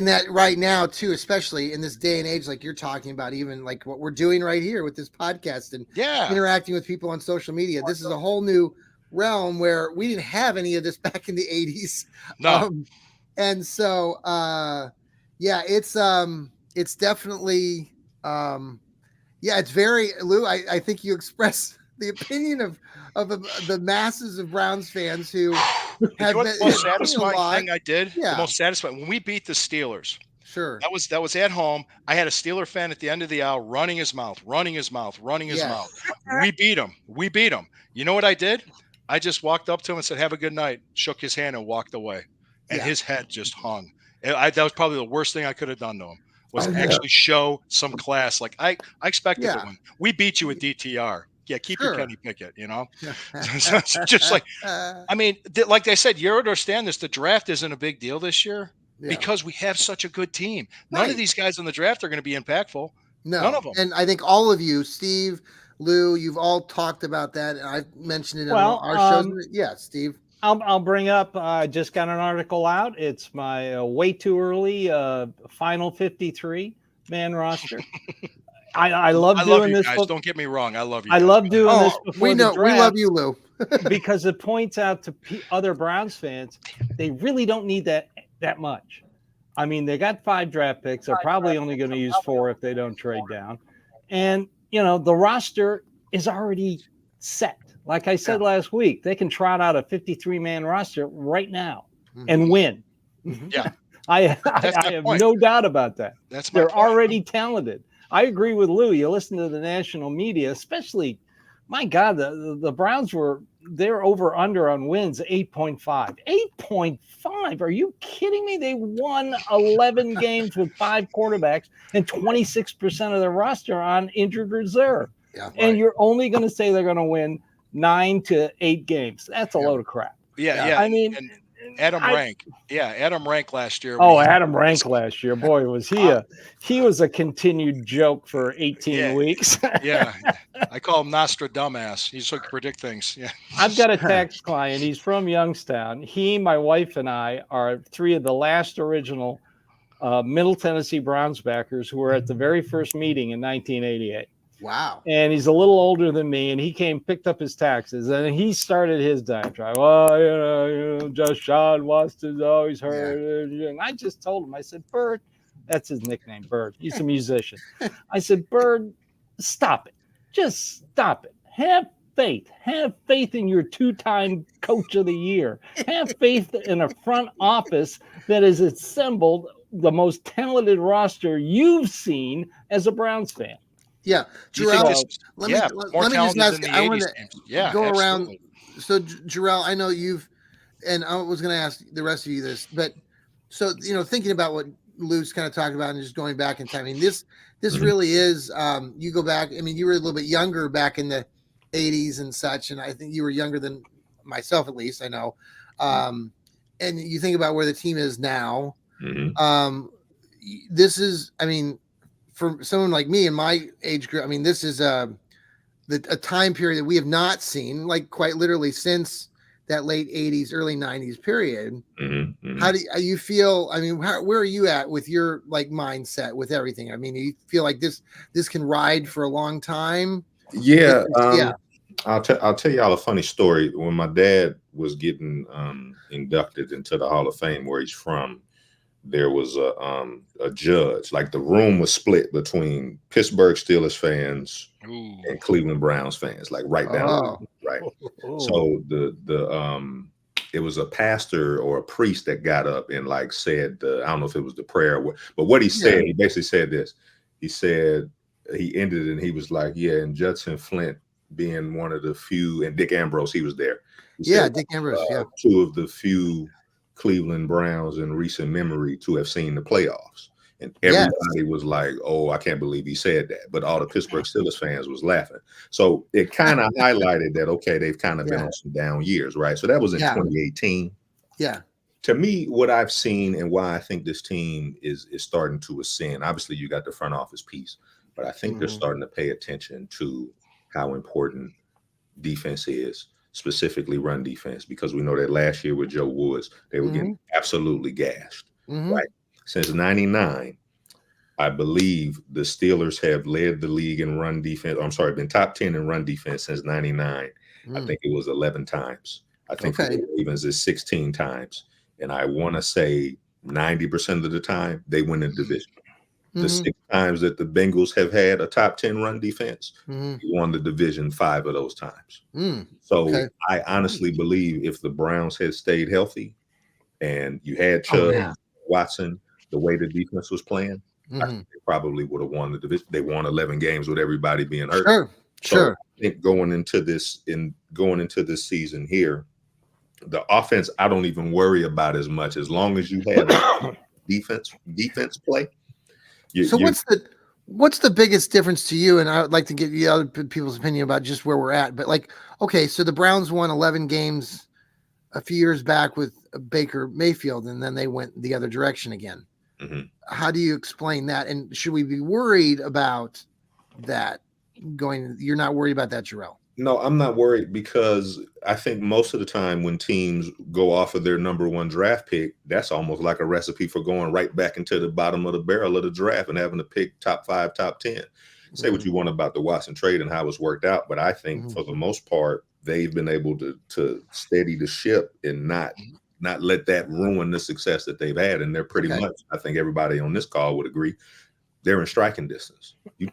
that right now too, especially in this day and age, like you're talking about, even like what we're doing right here with this podcast and Yeah. interacting with people on social media. This is a whole new realm where we didn't have any of this back in the 80s. No. And so yeah, it's definitely yeah, it's very Lou, I think you express the opinion of the masses of Browns fans who have the been most seen a satisfying lot. thing I did? Yeah. The most satisfying when we beat the Steelers. Sure. That was at home. I had a Steeler fan at the end of the aisle running his mouth. Yes. We beat him. You know what I did? I just walked up to him and said, "Have a good night." Shook his hand and walked away. And Yeah. his head just hung. That was probably the worst thing I could have done to him. Was Oh, yeah. actually show some class. Like I expected Yeah. to win. We beat you with DTR. Yeah, keep your Sure. Kenny Pickett. You know. So it's just like I mean, like I said, you understand this. The draft isn't a big deal this year. yeah. Because we have such a good team. None Right. of these guys in the draft are going to be impactful. No, None of 'em. And I think all of you, Steve, Lou, you've all talked about that, and I've mentioned it on Well, our shows. Yeah, Steve. I'll bring up. I just got an article out. It's my way too early final 53 man roster. I love I doing love you this. guys. Don't get me wrong. I love you. I guys. love doing this Oh, before we the know, we draft love you, Lou. because it points out to other Browns fans they really don't need that much. I mean, they got 5 draft picks. They're probably only going to use 4 if they don't trade down. And, the roster is already set. Like I said last week, they can trot out a 53-man roster right now and win. Yeah. I That's my have point. no doubt about that. That's my They're point. already talented. I agree with Lou. You listen to the national media, especially, my God, the Browns they're over under on wins 8.5. 8.5. Are you kidding me? They won 11 games with 5 quarterbacks and 26% of their roster on injured reserve. Yeah, And you're only going to say they're going to win 9 to 8 games. That's a load of crap. Yeah. I mean, and Adam Rank. Yeah, Adam Rank last year. Oh, Adam Rank last year. Boy, was he was a continued joke for 18 Yeah. weeks. Yeah. I call him Nostradamus. He's so can predict things. Yeah. I've got a tax client. He's from Youngstown. He, my wife, and I are 3 of the last original Middle Tennessee Browns backers who were at the very first meeting in 1988. Wow. And he's a little older than me, and he picked up his taxes, and he started his diatribe. Well, just Sean Watson's always hurt. And I just told him, I said, Bird, that's his nickname, Bird. He's a musician. I said, Bird, stop it. Just stop it. Have faith. Have faith in your 2-time coach of the year. Have faith in a front office that has assembled the most talented roster you've seen as a Browns fan. Yeah, Do you think Jarrell, this- let more me just talented ask. than the I want 80s to teams. Yeah, go around. absolutely. So, Jarrell, I know you've, and I was going to ask the rest of you this, but so thinking about what Lou's kind of talking about and just going back in time. I mean, this really is. You go back. I mean, you were a little bit younger back in the '80s and such, and I think you were younger than myself, at least I know. And you think about where the team is now. Mhm. this is, I mean, for someone like me in my age group, I mean, this is a time period that we have not seen, like quite literally since that late 80s, early 90s period. How do you feel? I mean, where are you at with your like mindset with everything? I mean, you feel like this can ride for a long time? Yeah. Yeah. I'll tell y'all a funny story. When my dad was getting inducted into the Hall of Fame, where he's from, there was a judge. Like the room was split between Pittsburgh Steelers fans and Cleveland Browns fans, like right down, right. So it was a pastor or a priest that got up and like said, I don't know if it was the prayer, but what he said, he basically said this. He said, he ended and he was like, yeah, and Judson Flint being one of the few, and Dick Ambrose, he was there. He said, Dick Ambrose, two of the few Cleveland Browns in recent memory to have seen the playoffs. And everybody was like, oh, I can't believe he said that. But all the Pittsburgh Steelers fans was laughing. So it kind of highlighted that, okay, they've kind of been on some down years, right? So that was in 2018. Yeah. To me, what I've seen and why I think this team is starting to ascend, obviously you got the front office piece, but I think they're starting to pay attention to how important defense is, specifically run defense, because we know that last year with Joe Woods, they were getting absolutely gashed, right? Since 99, I believe the Steelers have led the league in run defense. I'm sorry, been top 10 in run defense since 99. I think it was 11 times. I think the Ravens is 16 times. And I want to say 90% of the time they win the division. The 6 times that the Bengals have had a top 10 run defense, he won the division 5 of those times. So I honestly believe if the Browns had stayed healthy and you had Chubb, Watson, the way the defense was playing, I think they probably would have won the division. They won 11 games with everybody being hurt. So I think going into this season here, the offense I don't even worry about as much as long as you have defense play. What's the biggest difference to you? And I would like to get the other people's opinion about just where we're at. But like, okay, so the Browns won 11 games a few years back with Baker Mayfield, and then they went the other direction again. How do you explain that? And should we be worried about that going? You're not worried about that, Jarrell? No, I'm not worried, because I think most of the time when teams go off of their number 1 draft pick, that's almost like a recipe for going right back into the bottom of the barrel of the draft and having to pick top 5, top 10. Say what you want about the Watson trade and how it's worked out, but I think for the most part, they've been able to steady the ship and not let that ruin the success that they've had. And they're pretty much, I think everybody on this call would agree, they're in striking distance. If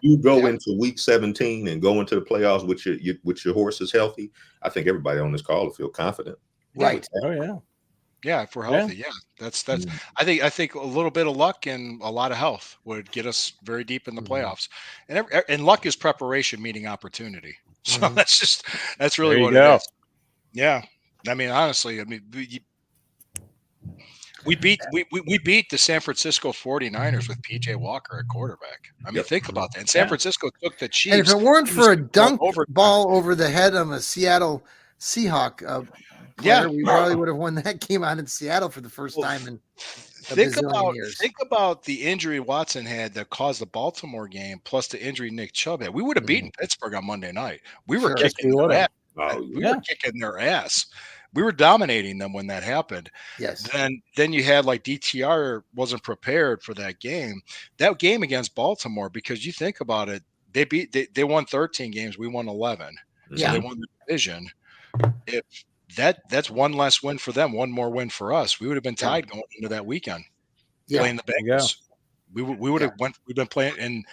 you go into week 17 and go into the playoffs with your horses healthy, I think everybody on this call will feel confident. Right. Oh yeah. Yeah, if we're healthy, that's. I think a little bit of luck and a lot of health would get us very deep in the playoffs. And luck is preparation meeting opportunity. So that's really what it is. Yeah, I mean, honestly, we beat the San Francisco 49ers with PJ Walker at quarterback. I mean, think about that. And San Francisco took the Chiefs. And if it weren't for a dunk ball over the head of a Seattle Seahawk player, we probably would have won that game out in Seattle for the first time in a bazillion years. Think about the injury Watson had that caused the Baltimore game, plus the injury Nick Chubb had. We would have beaten Pittsburgh on Monday night. We were kicking their ass. We were kicking their ass. We were dominating them when that happened. Yes. Then you had like DTR wasn't prepared for that game. That game against Baltimore, because you think about it, they won 13 games. We won 11. So they won the division. If that's one less win for them, one more win for us, we would have been tied going into that weekend playing the Bengals. We would have we've been playing, and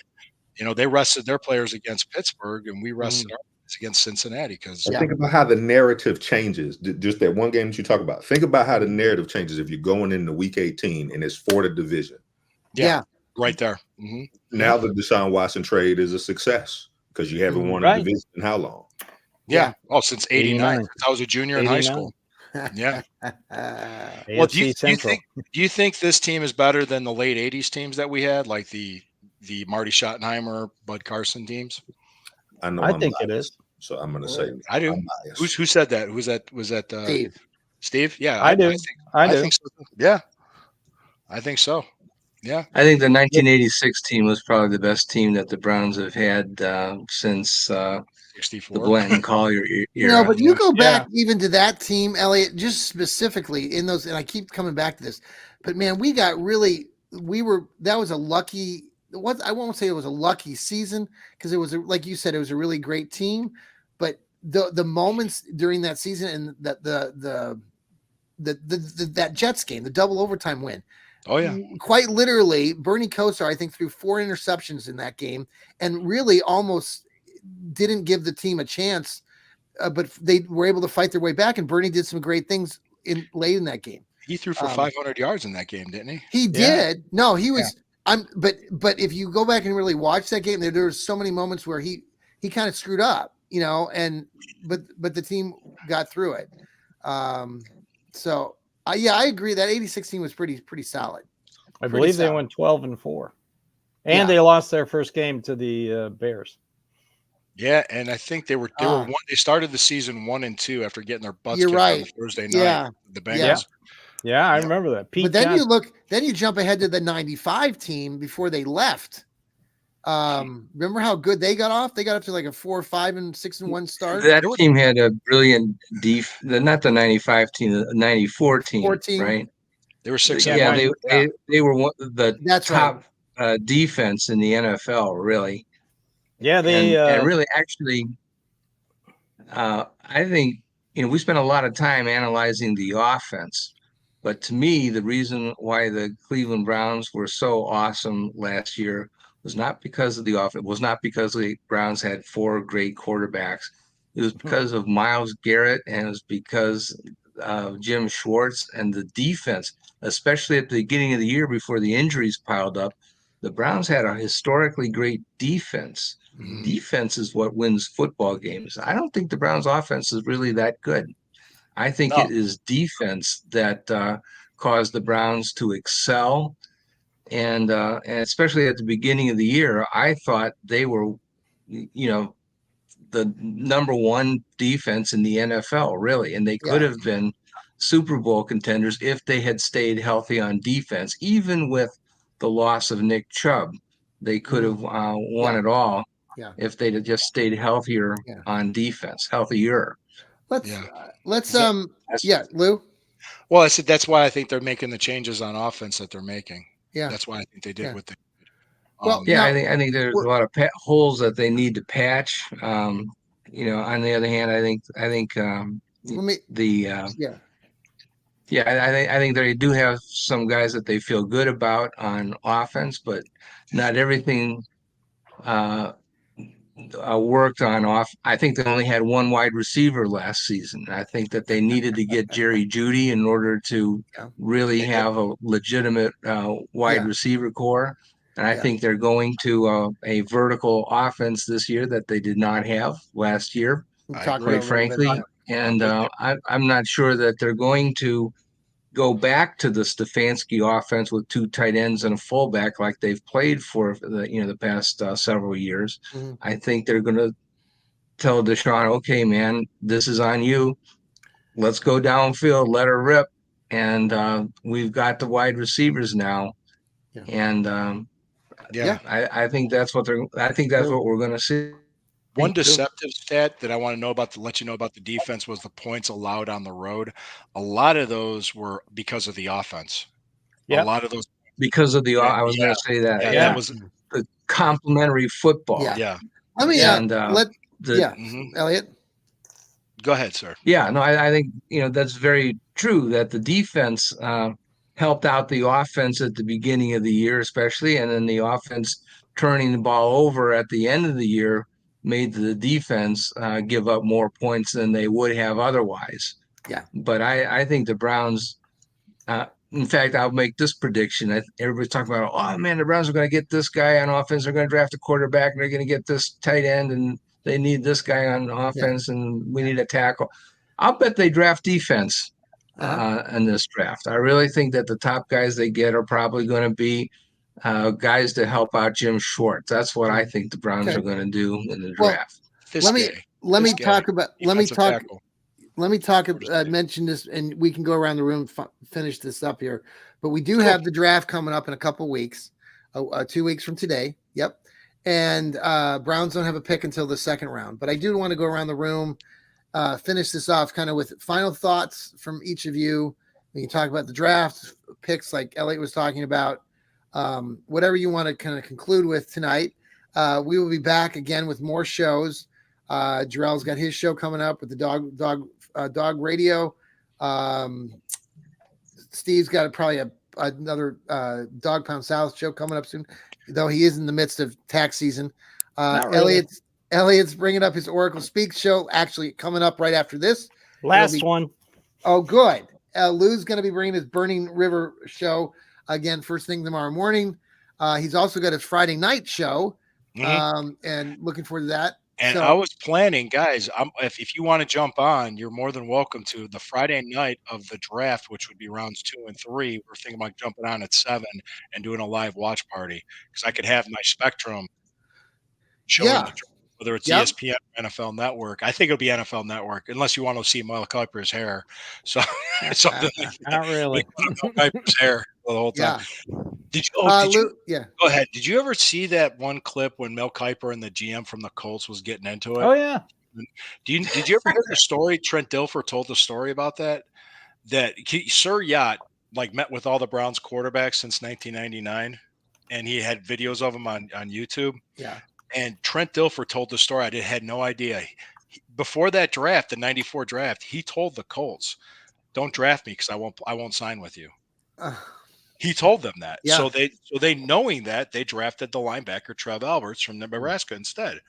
they rested their players against Pittsburgh, and we rested our against Cincinnati. Because think about how the narrative changes. Just that one game that you talk about. Think about how the narrative changes if you're going into week 18 and it's for the division. Yeah. Right there. Now the Deshaun Watson trade is a success because you haven't won a division in how long? Yeah. Oh, since 89. Since I was a junior in high school. Yeah. Well, do you think this team is better than the late 80s teams that we had, like the Marty Schottenheimer, Bud Carson teams? I think it is. So I'm going to say I do. Who said that? Was that Steve? Steve? Yeah, I do. I think so. Yeah, I think so. Yeah. I think the 1986 team was probably the best team that the Browns have had since the 64. Blanton Collier You know, era. but you go Yeah. back even to that team, Elliot, just specifically in those, and I keep coming back to this, but man, that was a lucky, what I won't say it was a lucky season because it was, like you said, it was a really great team, but the moments during that season and that Jets game, the double overtime win. Oh yeah. Quite literally, Bernie Kosar, I think, threw 4 interceptions in that game and really almost didn't give the team a chance, but they were able to fight their way back. And Bernie did some great things late in that game. He threw for 500 yards in that game, didn't he? He Yeah. did. No, he was. But if you go back and really watch that game, there were so many moments where he kind of screwed up, but the team got through it. So I agree that 86 team was pretty solid. I Pretty believe they solid. went 12-4, and Yeah. they lost their first game to the Bears. Yeah, and I think they were one. They started the season 1-2 after getting their butts You're kicked on the right. Thursday night. Yeah. The Bengals. Yeah, I Yeah. remember that. Pete But then Johnson. then you jump ahead to the 95 team before they left. Remember how good they got off? They got up to like a 4-5-6-1 start. That team had a brilliant not the 95 team, the 94 team, 14. right? They were 6 Yeah, and 1. they were one of the That's top defense in the NFL, really. Yeah, they and really, actually, I think we spent a lot of time analyzing the offense, but to me, the reason why the Cleveland Browns were so awesome last year was not because of the offense. It was not because the Browns had 4 great quarterbacks. It was because of Myles Garrett, and it was because of Jim Schwartz and the defense, especially at the beginning of the year before the injuries piled up. The Browns had a historically great defense. Mhm. Defense is what wins football games. I don't think the Browns' offense is really that good. I think it is defense that caused the Browns to excel. And especially at the beginning of the year, I thought they were, the number 1 defense in the NFL, really. And they could have been Super Bowl contenders if they had stayed healthy on defense. Even with the loss of Nick Chubb, they could have won it all if they'd have just stayed healthier on defense, healthier. Lou. Well, I said that's why I think they're making the changes on offense that they're making. Yeah, that's why I think they did what they did. Well, I think there's a lot of holes that they need to patch. On the other hand, I think I think they do have some guys that they feel good about on offense, but not everything worked on off. I think they only had 1 wide receiver last season. I think that they needed to get Jerry Jeudy in order to really have a legitimate wide receiver core. And I think they're going to a vertical offense this year that they did not have last year, quite frankly. And I'm not sure that they're going to go back to the Stefanski offense with 2 tight ends and a fullback like they've played for the past several years. Mm-hmm. I think they're going to tell Deshaun, okay, man, this is on you. Let's go downfield, let her rip. And we've got the wide receivers now. And I think that's what we're going to see. One deceptive stat that I want to let you know about the defense was the points allowed on the road. A lot of those were because of the offense. A lot of those because of the. I was going to say that. That was the complementary football. Yeah. Let me Elliot. Go ahead, sir. Yeah, no, I think that's very true that the defense helped out the offense at the beginning of the year, especially, and then the offense turning the ball over at the end of the year made the defense give up more points than they would have otherwise. Yeah. But I think the Browns, in fact, I'll make this prediction. Everybody's talking about, oh, man, the Browns are going to get this guy on offense. They're going to draft a quarterback, and they're going to get this tight end, and they need this guy on offense, and we need a tackle. I'll bet they draft defense in this draft. I really think that the top guys they get are probably going to be guys to help out Jim Schwartz. That's what I think the Browns are going to do in the draft. Let me talk. let me talk. Mention this, and we can go around the room, finish this up here. But we do have the draft coming up in a couple weeks, 2 weeks from today. Yep. And Browns don't have a pick until the second round. But I do want to go around the room, finish this off kind of with final thoughts from each of you. We can talk about the draft picks, like Elliot was talking about. Whatever you want to kind of conclude with tonight. We will be back again with more shows. Jarrell's got his show coming up with the dog radio. Steve's got probably another Dog Pound South show coming up soon, though he is in the midst of tax season. Really. Elliot's bringing up his Oracle Speaks show, actually coming up right after this. Last one. Oh, good. Lou's going to be bringing his Burning River show again first thing tomorrow morning. He's also got his Friday night show, and looking forward to that. And I was planning, guys, if you want to jump on, you're more than welcome to the Friday night of the draft, which would be rounds 2 and 3. We're thinking about jumping on at 7 and doing a live watch party because I could have my Spectrum showing the draft, whether it's ESPN or NFL Network. I think it'll be NFL Network, unless you want to see Mel Kiper's hair. So something like that. Not really. Mel Kiper's hair the whole time. Did you? Go ahead. Did you ever see that one clip when Mel Kiper and the GM from the Colts was getting into it? Oh yeah. Did you ever hear the story? Trent Dilfer told the story about that. That Sir Yacht met with all the Browns quarterbacks since 1999, and he had videos of them on YouTube. Yeah. And Trent Dilfer told the story. I had no idea. Before that draft, the '94 draft, he told the Colts, "Don't draft me because I won't sign with you." He told them that. Yeah. So they knowing that, they drafted the linebacker Trev Alberts from Nebraska instead.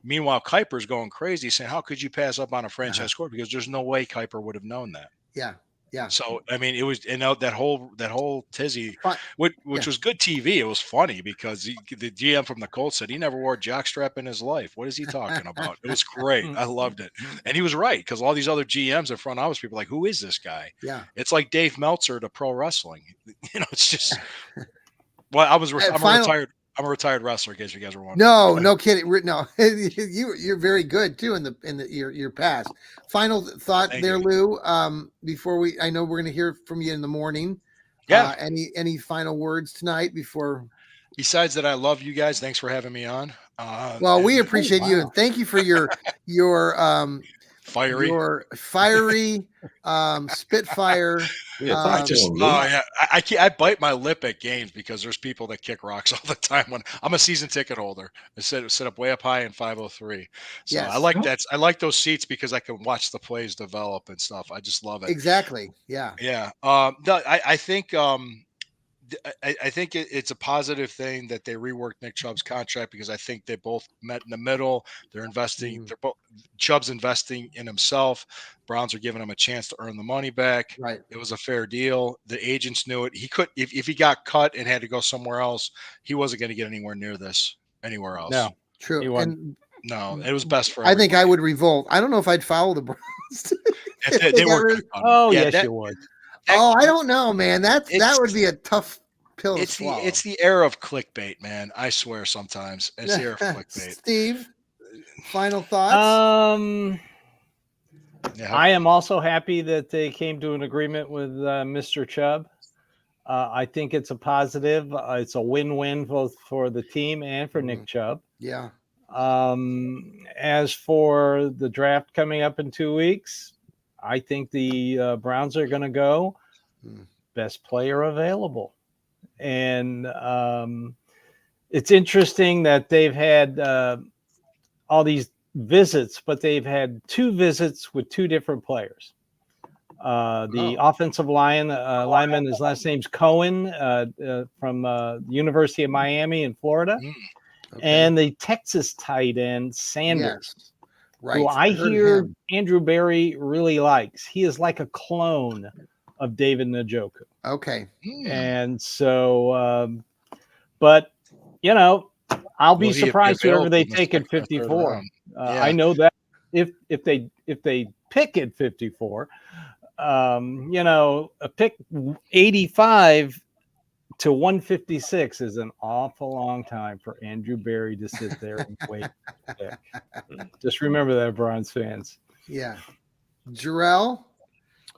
Meanwhile, Kiper's going crazy saying, how could you pass up on a franchise quarterback? Because there's no way Kiper would have known that. Yeah. Yeah. So I mean, it was that whole tizzy, which was good TV. It was funny because the GM from the Colts said he never wore a jockstrap in his life. What is he talking about? It was great. I loved it, and he was right because all these other GMs and front office people are like, who is this guy? Yeah, it's like Dave Meltzer to pro wrestling. It's just. Well, I'm a retired wrestler, in case you guys were wondering. No kidding. No, you're very good too in your past. Final thought there, Lou. Before I know we're going to hear from you in the morning. Yeah. Any final words tonight before? Besides that, I love you guys. Thanks for having me on. Well, we appreciate you, and thank you for your fiery Spitfire. I bite my lip at games because there's people that kick rocks all the time. When I'm a season ticket holder, I sit up way up high in 503. So yes. I like that. I like those seats because I can watch the plays develop and stuff. I just love it. Exactly. Yeah. Yeah. I think. I think it's a positive thing that they reworked Nick Chubb's contract because I think they both met in the middle. They're investing. They're both Chubb's investing in himself. Browns are giving him a chance to earn the money back. Right. It was a fair deal. The agents knew it. He could if he got cut and had to go somewhere else, he wasn't going to get anywhere near this anywhere else. No, true. No, it was best for. I think I would revolt. I don't know if I'd follow the Browns. they were. Yes, you would. I don't know, man. That would be a tough pill to swallow. It's the era of clickbait, man. I swear sometimes it's the era of clickbait. Steve, final thoughts? I am also happy that they came to an agreement with Mr. Chubb. I think it's a positive. It's a win-win both for the team and for Nick Chubb. Yeah. As for the draft coming up in 2 weeks, I think the Browns are going to go best player available. And it's interesting that they've had all these visits, but they've had 2 visits with 2 different players. The offensive lineman, his last name's Cohen from the University of Miami in Florida. Okay. And the Texas tight end, Sanders. Yes. Right. Who I hear Andrew Berry really likes. He is like a clone of David Njoku. Okay. And so, but, I'll be surprised whoever they take at 54. I know that if they pick at 54, a pick 85 to 156 is an awful long time for Andrew Berry to sit there and wait. Just remember that, Browns fans. Yeah. Jarrell,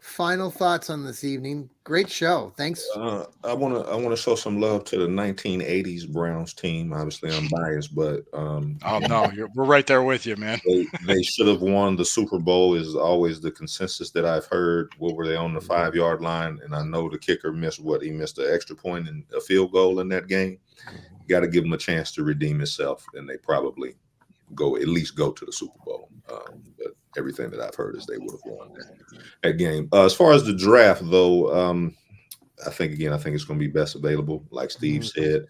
final thoughts on this evening. Great show. Thanks. I wanna show some love to the 1980s Browns team. Obviously, I'm biased, but Oh no, we're right there with you, man. they should have won the Super Bowl. Is always the consensus that I've heard. What were they on the 5-yard line? And I know the kicker missed he missed an extra point and a field goal in that game. Got to give him a chance to redeem himself, and they probably at least go to the Super Bowl. But everything that I've heard is they would have won that game. As far as the draft, though, I think it's going to be best available, like Steve said.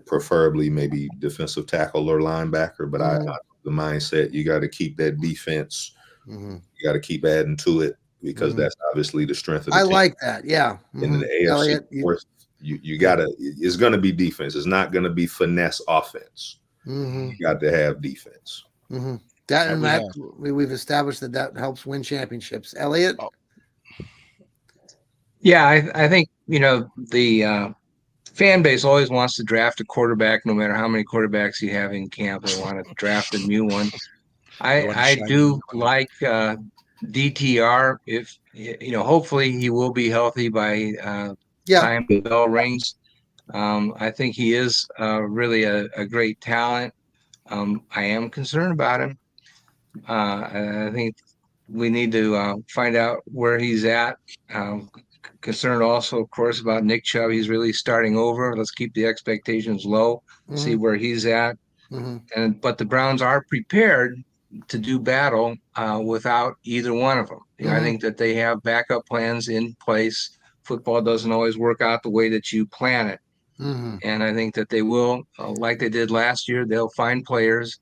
Preferably maybe defensive tackle or linebacker, but I the mindset you got to keep that defense. You got to keep adding to it because that's obviously the strength of the team. Like that. Yeah. In the AFC, you gotta. It's going to be defense. It's not going to be finesse offense. You got to have defense. We've established that helps win championships. Elliot. Yeah, I think the fan base always wants to draft a quarterback, no matter how many quarterbacks you have in camp. They want to draft a new one. I do like DTR. If hopefully he will be healthy by time the bell rings. I think he is really a great talent. I am concerned about him. I think we need to find out where he's at. Concerned also, of course, about Nick Chubb. He's really starting over. Let's keep the expectations low, see where he's at. But the Browns are prepared to do battle without either one of them. I think that they have backup plans in place. Football doesn't always work out the way that you plan it. And I think that they will, like they did last year, they'll find players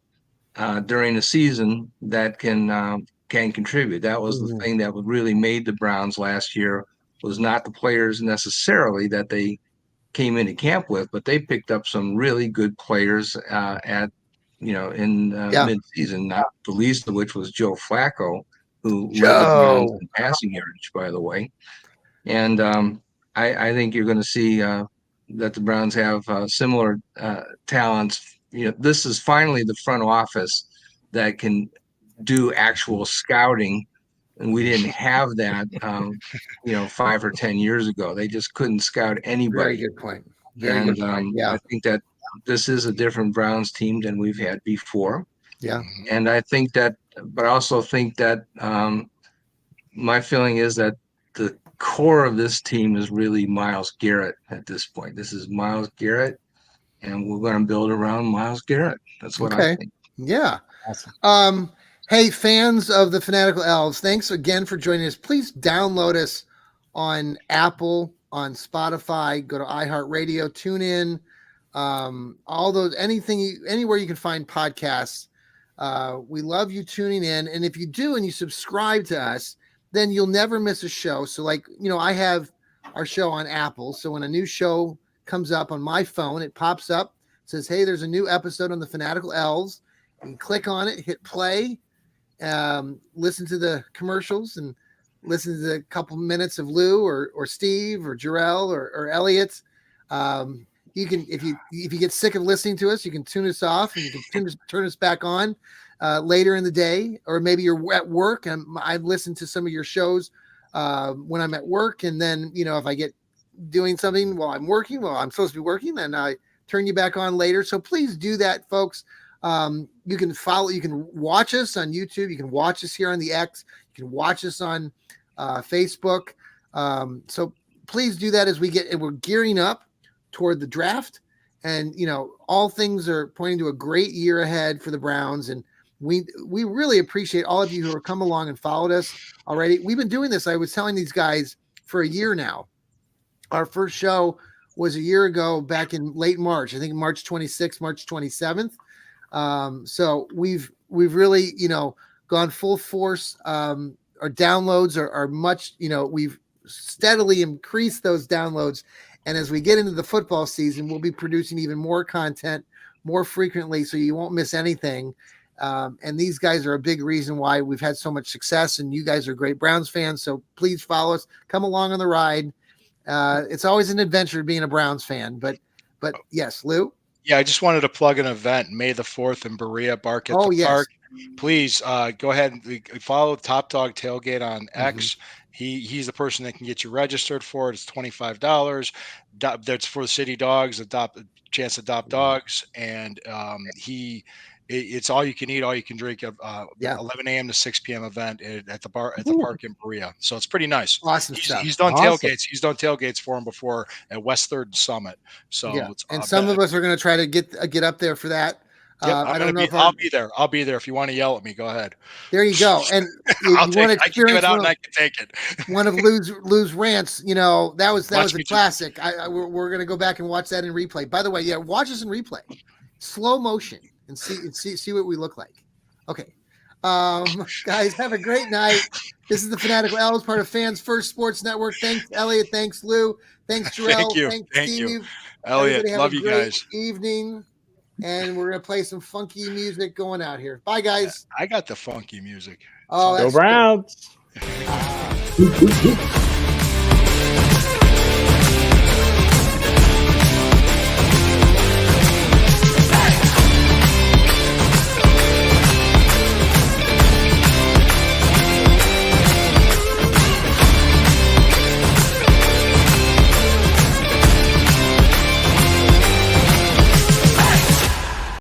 during the season that can contribute. That was the thing that really made the Browns last year, was not the players necessarily that they came into camp with, but they picked up some really good players in mid-season, not the least of which was Joe Flacco, who led the Browns in passing yardage, by the way. And I think you're going to see that the Browns have similar talents. This is finally the front office that can do actual scouting. And we didn't have that, 5 or 10 years ago. They just couldn't scout anybody. Very good point. I think that this is a different Browns team than we've had before. Yeah. And I think that, but I also think that my feeling is that the core of this team is really Myles Garrett at this point. This is Myles Garrett, and we're going to build around Myles Garrett. That's what I think. Yeah. Awesome. Hey, fans of the Fanatical Elfz, thanks again for joining us. Please download us on Apple, on Spotify, go to iHeartRadio, tune in, all those, anywhere you can find podcasts. We love you tuning in. And if you do and you subscribe to us, then you'll never miss a show. So I have our show on Apple. So when a new show comes up on my phone, it pops up, says, hey, there's a new episode on the Fanatical Elfz. You can click on it, hit play, listen to the commercials and listen to a couple minutes of Lou or Steve or Jarrell or Elliot. You can, if you get sick of listening to us, you can tune us off and you can turn us back on later in the day, or maybe you're at work and I listen to some of your shows when I'm at work. And then, if I get doing something while I'm working, I'm supposed to be working, then I turn you back on later. So please do that, folks. You can watch us on YouTube. You can watch us here on the X. You can watch us on Facebook. So please do that as we're gearing up toward the draft, and all things are pointing to a great year ahead for the Browns. And we really appreciate all of you who have come along and followed us already. We've been doing this. I was telling these guys for a year now. Our first show was a year ago, back in late March. I think March 26th, March 27th. So we've really, gone full force. Our downloads are much, we've steadily increased those downloads. And as we get into the football season, we'll be producing even more content more frequently, so you won't miss anything. And these guys are a big reason why we've had so much success, and you guys are great Browns fans. So please follow us, come along on the ride. It's always an adventure being a Browns fan, but yes, Lou. Yeah, I just wanted to plug an event, May the 4th in Berea Park at the park. please go ahead and follow Top Dog Tailgate on X. He's the person that can get you registered for it. It's $25. That's for the city dogs, chance to adopt dogs, and it's all you can eat, all you can drink. 11 a.m. to 6 p.m. event at the park in Berea. So it's pretty nice. Awesome stuff. He's done Awesome. tailgates. He's done tailgates for him before at West Third Summit. So Yeah. it's, And some of us are going to try to get up there for that. Yep, I don't know if I'll be there. I'll be there. If you want to yell at me, go ahead. There you go. And I can give it out and I can take it. One of Lou's rants, that was a classic. We're gonna go back and watch that in replay. By the way, yeah, watch us in replay, slow motion, and see what we look like. Okay, guys, have a great night. This is the Fanatical Elfz, part of Fans First Sports Network. Thanks, Elliot. Thanks, Lou. Thanks, Jarrell. Thank Steve. you, Elliot. Love you guys. Evening. And we're gonna play some funky music going out here. Bye, guys. I got the funky music. Oh, Go Browns.